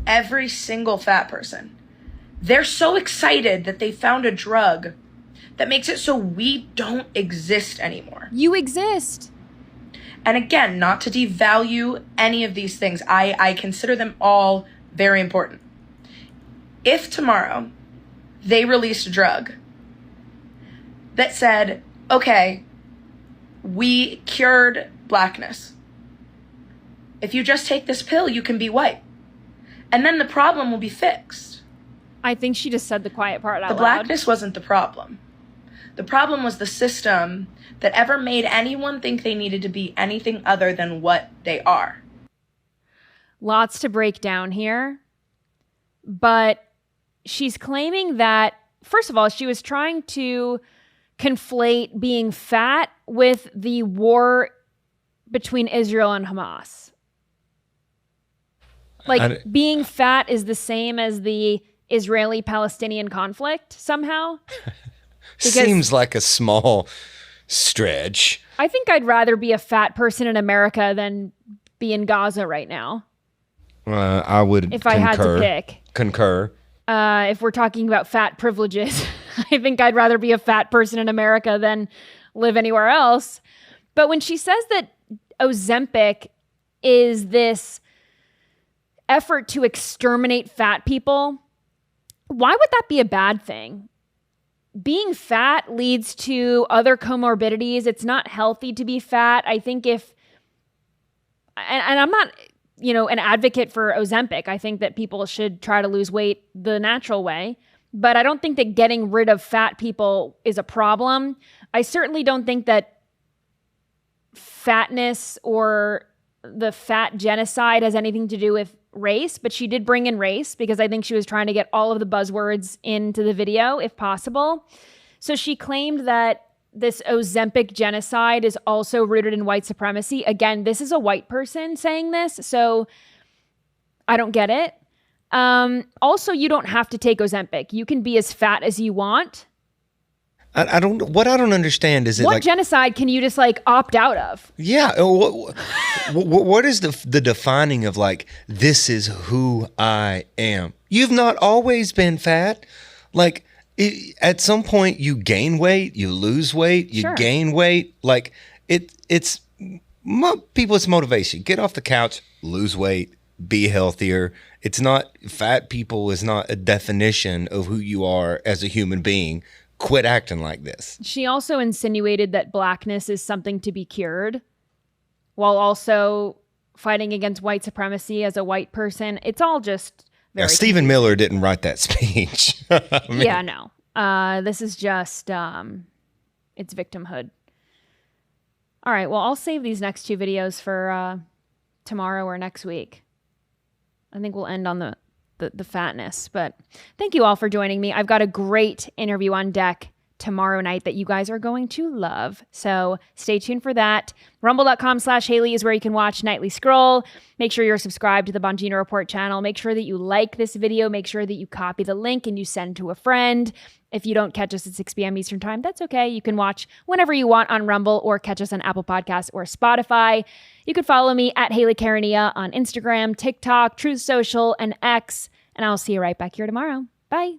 every single fat person, they're so excited that they found a drug that makes it so we don't exist anymore. You exist. And again, not to devalue any of these things. I consider them all very important. If tomorrow they released a drug that said, okay, we cured blackness. If you just take this pill, you can be white. And then the problem will be fixed. I think she just said the quiet part out loud. The blackness wasn't the problem. The problem was the system that ever made anyone think they needed to be anything other than what they are. Lots to break down here. But she's claiming that, first of all, she was trying to conflate being fat with the war between Israel and Hamas. Like, being fat is the same as the Israeli-Palestinian conflict somehow. Seems like a small stretch. I think I'd rather be a fat person in America than be in Gaza right now. I would if I had to pick. Concur. If we're talking about fat privileges, I think I'd rather be a fat person in America than live anywhere else. But when she says that Ozempic is this effort to exterminate fat people, why would that be a bad thing? Being fat leads to other comorbidities. It's not healthy to be fat. I think and I'm not, an advocate for Ozempic. I think that people should try to lose weight the natural way. But I don't think that getting rid of fat people is a problem. I certainly don't think that fatness or the fat genocide has anything to do with race, but she did bring in race because I think she was trying to get all of the buzzwords into the video if possible. So she claimed that this Ozempic genocide is also rooted in white supremacy. Again, this is a white person saying this, so I don't get it. Also, you don't have to take Ozempic. You can be as fat as you want. I don't understand is it what genocide can you just opt out of? Yeah. What is the defining of this is who I am? You've not always been fat. At some point you gain weight, you lose weight, you gain weight. It's motivation. Get off the couch, lose weight, be healthier. It's not fat people is not a definition of who you are as a human being. Quit acting like this. She also insinuated that blackness is something to be cured while also fighting against white supremacy as a white person. It's all just very Stephen Miller didn't write that speech. Yeah, no. This is just, it's victimhood. All right, well, I'll save these next two videos for tomorrow or next week. I think we'll end on the fatness. But thank you all for joining me. I've got a great interview on deck tomorrow night that you guys are going to love. So stay tuned for that. Rumble.com/Hayley is where you can watch Nightly Scroll. Make sure you're subscribed to the Bongino Report channel. Make sure that you like this video. Make sure that you copy the link and you send to a friend. If you don't catch us at 6 p.m. Eastern time, that's okay. You can watch whenever you want on Rumble or catch us on Apple Podcasts or Spotify. You can follow me at Hayley Caronia on Instagram, TikTok, Truth Social, and X. And I'll see you right back here tomorrow. Bye.